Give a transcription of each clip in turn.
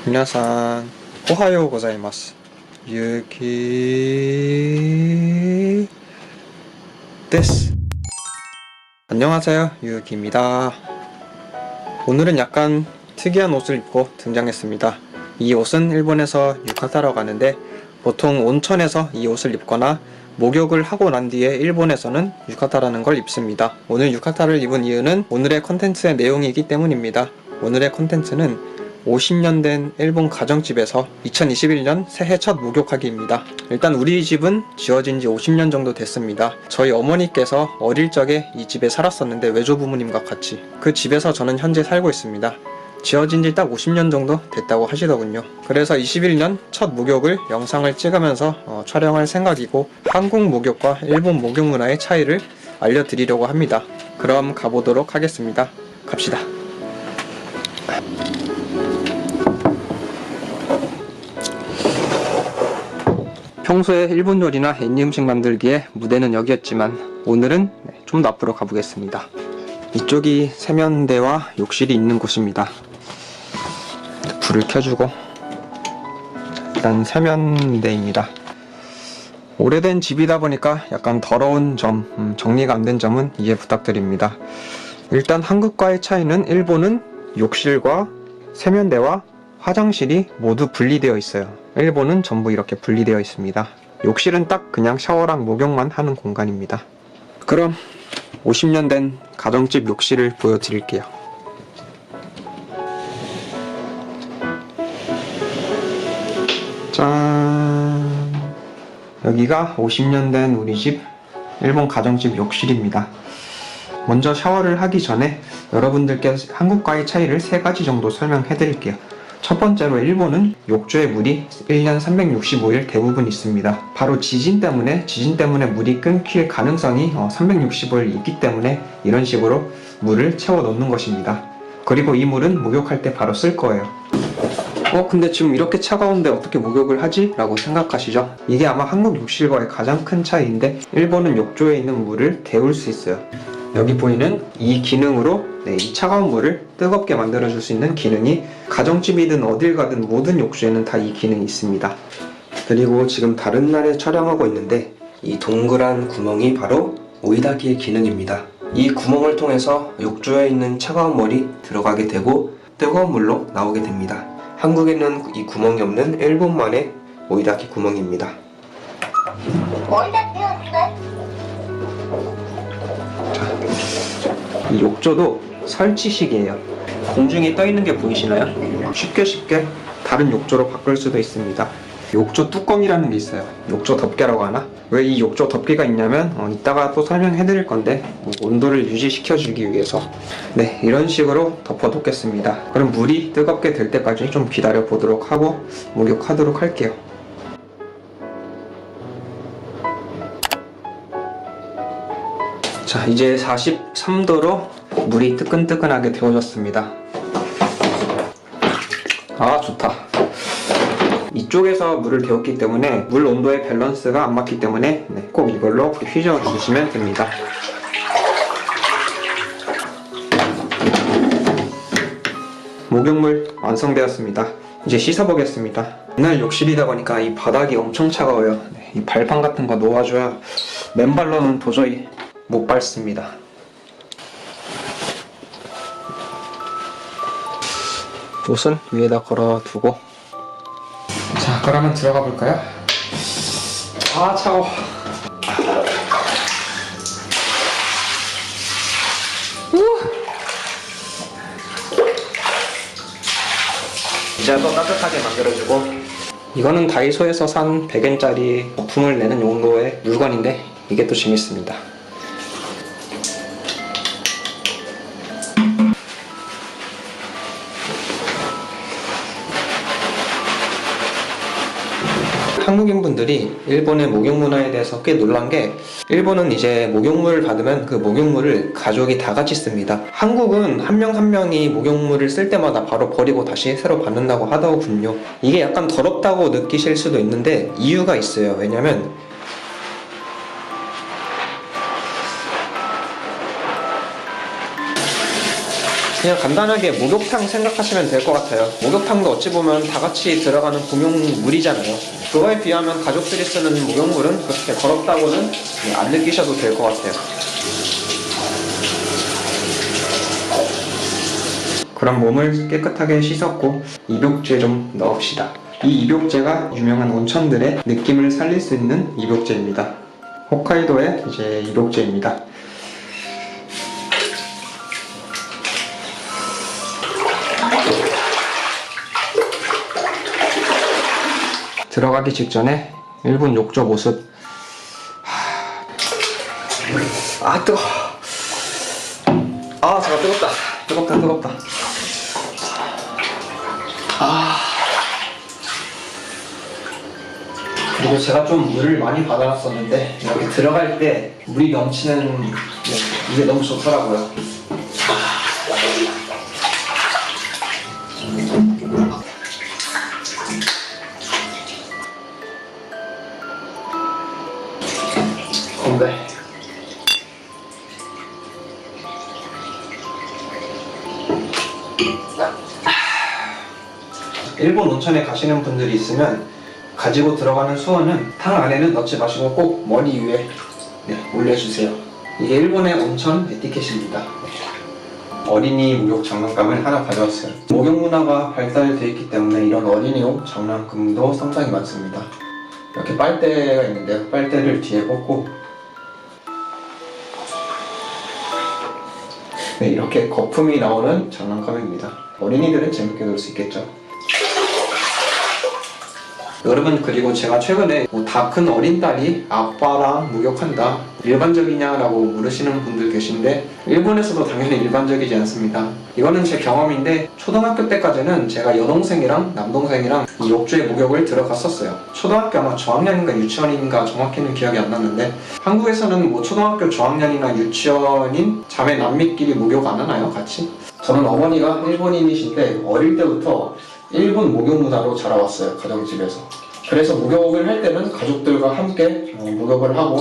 皆さん、おはようございます。ゆきです。안녕하세요, 유기입니다. 오늘은 약간 특이한 옷을 입고 등장했습니다. 이 옷은 일본에서 유카타라고 가는데 보통 온천에서 이 옷을 입거나 목욕을 하고 난 뒤에 일본에서는 유카타라는 걸 입습니다. 오늘 유카타를 입은 이유는 오늘의 컨텐츠의 내용이기 때문입니다. 오늘의 컨텐츠는 50년 된 일본 가정집에서 2021년 새해 첫 목욕하기입니다. 일단 우리 집은 지어진 지 50년 정도 됐습니다. 저희 어머니께서 어릴 적에 이 집에 살았었는데 외조부모님과 같이 그 집에서 저는 현재 살고 있습니다. 지어진 지 딱 50년 정도 됐다고 하시더군요. 그래서 21년 첫 목욕을 영상을 찍으면서 촬영할 생각이고 한국 목욕과 일본 목욕 문화의 차이를 알려드리려고 합니다. 그럼 가보도록 하겠습니다. 갑시다. 평소에 일본 요리나 애니 음식 만들기에 무대는 여기였지만 오늘은 좀 더 앞으로 가보겠습니다. 이쪽이 세면대와 욕실이 있는 곳입니다. 불을 켜주고 일단 세면대입니다. 오래된 집이다 보니까 약간 더러운 점, 정리가 안 된 점은 이해 부탁드립니다. 일단 한국과의 차이는 일본은 욕실과 세면대와 화장실이 모두 분리되어 있어요. 일본은 전부 이렇게 분리되어 있습니다. 욕실은 딱 그냥 샤워랑 목욕만 하는 공간입니다. 그럼 50년 된 가정집 욕실을 보여드릴게요. 짠! 여기가 50년 된 우리 집 일본 가정집 욕실입니다. 먼저 샤워를 하기 전에 여러분들께 한국과의 차이를 3가지 정도 설명해 드릴게요. 첫 번째로 일본은 욕조에 물이 1년 365일 대부분 있습니다. 바로 지진 때문에 물이 끊길 가능성이 365일 있기 때문에 이런 식으로 물을 채워 넣는 것입니다. 그리고 이 물은 목욕할 때 바로 쓸 거예요. 근데 지금 이렇게 차가운데 어떻게 목욕을 하지? 라고 생각하시죠? 이게 아마 한국 욕실과의 가장 큰 차이인데 일본은 욕조에 있는 물을 데울 수 있어요. 여기 보이는 이 기능으로 이 차가운 물을 뜨겁게 만들어줄 수 있는 기능이 가정집이든 어딜 가든 모든 욕조에는 다 이 기능이 있습니다. 그리고 지금 다른 날에 촬영하고 있는데 이 동그란 구멍이 바로 오이다기의 기능입니다. 이 구멍을 통해서 욕조에 있는 차가운 물이 들어가게 되고 뜨거운 물로 나오게 됩니다. 한국에는 이 구멍이 없는 일본만의 오이다기 구멍입니다. 이 욕조도 설치식이에요. 공중에 떠있는 게 보이시나요? 쉽게 다른 욕조로 바꿀 수도 있습니다. 욕조 뚜껑이라는 게 있어요. 욕조 덮개라고 하나? 왜 이 욕조 덮개가 있냐면 이따가 또 설명해 드릴 건데 온도를 유지시켜 주기 위해서 이런 식으로 덮어 놓겠습니다. 그럼 물이 뜨겁게 될 때까지 좀 기다려 보도록 하고 목욕하도록 할게요. 자, 이제 43도로 물이 뜨끈뜨끈하게 데워졌습니다. 아, 좋다. 이쪽에서 물을 데웠기 때문에 물 온도의 밸런스가 안 맞기 때문에 꼭 이걸로 휘저어 주시면 됩니다. 목욕물 완성되었습니다. 이제 씻어보겠습니다. 옛날 욕실이다 보니까 이 바닥이 엄청 차가워요. 이 발판 같은 거 놓아줘야 맨발로는 도저히 못 밟습니다. 옷은 위에다 걸어두고 자, 그러면 들어가 볼까요? 아, 차가워. 이제 더 따뜻하게 만들어주고 이거는 다이소에서 산 100엔짜리 거품을 내는 용도의 물건인데 이게 또 재밌습니다. 한국인분들이 일본의 목욕 문화에 대해서 꽤 놀란 게 일본은 이제 목욕물을 받으면 그 목욕물을 가족이 다 같이 씁니다. 한국은 한 명 한 명이 목욕물을 쓸 때마다 바로 버리고 다시 새로 받는다고 하더군요. 이게 약간 더럽다고 느끼실 수도 있는데 이유가 있어요. 왜냐면 그냥 간단하게 목욕탕 생각하시면 될 것 같아요. 목욕탕도 어찌 보면 다 같이 들어가는 공용물이잖아요. 그거에 비하면 가족들이 쓰는 목욕물은 그렇게 더럽다고는 안 느끼셔도 될 것 같아요. 그럼 몸을 깨끗하게 씻었고 입욕제 좀 넣읍시다. 이 입욕제가 유명한 온천들의 느낌을 살릴 수 있는 입욕제입니다. 홋카이도의 이제 입욕제입니다. 들어가기 직전에 일본 욕조 모습. 아 뜨거. 아 잠깐 뜨겁다. 그리고 제가 좀 물을 많이 받아놨었는데 이렇게 들어갈 때 물이 넘치는 이게 너무 좋더라고요. 건배. 일본 온천에 가시는 분들이 있으면 가지고 들어가는 수건은 탕 안에는 넣지 마시고 꼭 머리 위에 올려주세요. 이게 일본의 온천 에티켓입니다. 어린이 목욕 장난감을 하나 가져왔어요. 목욕 문화가 발달되어 있기 때문에 이런 어린이용 장난감도 상당히 많습니다. 이렇게 빨대가 있는데요. 빨대를 뒤에 꽂고 이렇게 거품이 나오는 장난감입니다. 어린이들은 재밌게 놀 수 있겠죠. 여러분, 그리고 제가 최근에 다 큰 어린딸이 아빠랑 목욕한다, 일반적이냐라고 물으시는 분들 계신데 일본에서도 당연히 일반적이지 않습니다. 이거는 제 경험인데 초등학교 때까지는 제가 여동생이랑 남동생이랑 이 욕조에 목욕을 들어갔었어요. 초등학교 아마 저학년인가 유치원인가 정확히는 기억이 안 났는데 한국에서는 뭐 초등학교 저학년이나 유치원인 자매 남매끼리 목욕 안 하나요? 같이? 저는 어머니가 일본인이신데 어릴 때부터 일본 목욕 문화로 자라왔어요. 가정집에서. 그래서 목욕을 할 때는 가족들과 함께 목욕을 하고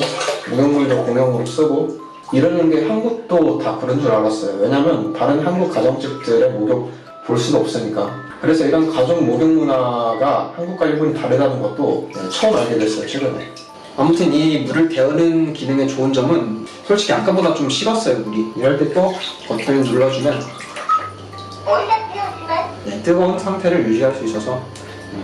목욕물도 공용으로 쓰고 이러는 게 한국도 다 그런 줄 알았어요. 왜냐면 다른 한국 가정집들의 목욕 볼 수도 없으니까. 그래서 이런 가족 목욕 문화가 한국과 일본이 다르다는 것도 처음 알게 됐어요, 최근에. 아무튼 이 물을 데우는 기능의 좋은 점은 솔직히 아까보다 좀 식었어요, 물이. 이럴 때 또 버튼을 눌러주면 뜨거운 상태를 유지할 수 있어서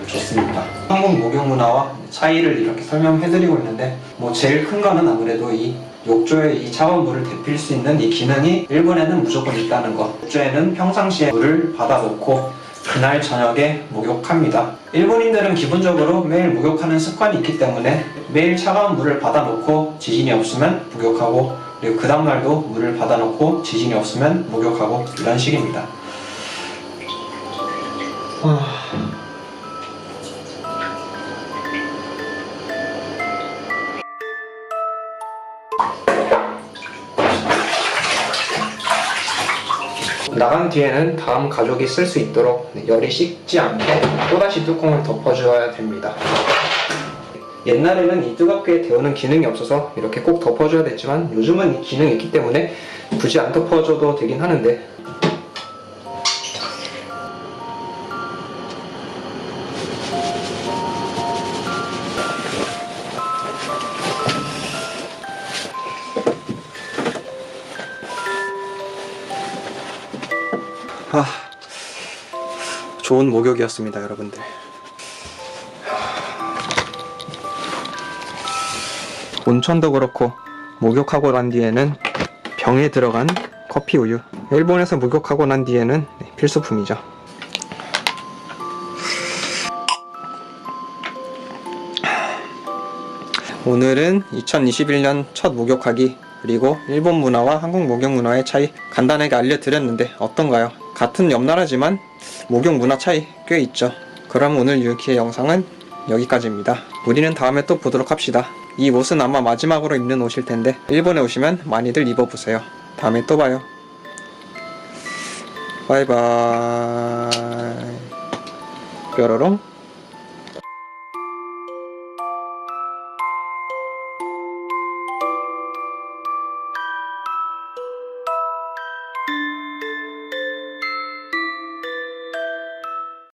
좋습니다. 한국 목욕 문화와 차이를 이렇게 설명해드리고 있는데 제일 큰 거는 아무래도 이 욕조에 이 차가운 물을 데필 수 있는 이 기능이 일본에는 무조건 있다는 것. 욕조에는 평상시에 물을 받아놓고 그날 저녁에 목욕합니다. 일본인들은 기본적으로 매일 목욕하는 습관이 있기 때문에 매일 차가운 물을 받아놓고 지진이 없으면 목욕하고, 그리고 그 다음날도 물을 받아놓고 지진이 없으면 목욕하고, 이런 식입니다. 나간 뒤에는 다음 가족이 쓸 수 있도록 열이 식지 않게 또다시 뚜껑을 덮어줘야 됩니다. 옛날에는 이 뜨겁게 데우는 기능이 없어서 이렇게 꼭 덮어줘야 됐지만 요즘은 이 기능이 있기 때문에 굳이 안 덮어줘도 되긴 하는데, 좋은 목욕이었습니다, 여러분들. 온천도 그렇고 목욕하고 난 뒤에는 병에 들어간 커피 우유, 일본에서 목욕하고 난 뒤에는 필수품이죠. 오늘은 2021년 첫 목욕하기, 그리고 일본 문화와 한국 목욕 문화의 차이 간단하게 알려드렸는데 어떤가요? 같은 옆나라지만 목욕 문화 차이 꽤 있죠. 그럼 오늘 유키의 영상은 여기까지입니다. 우리는 다음에 또 보도록 합시다. 이 옷은 아마 마지막으로 입는 옷일 텐데 일본에 오시면 많이들 입어보세요. 다음에 또 봐요. 바이바이. 뾰로롱.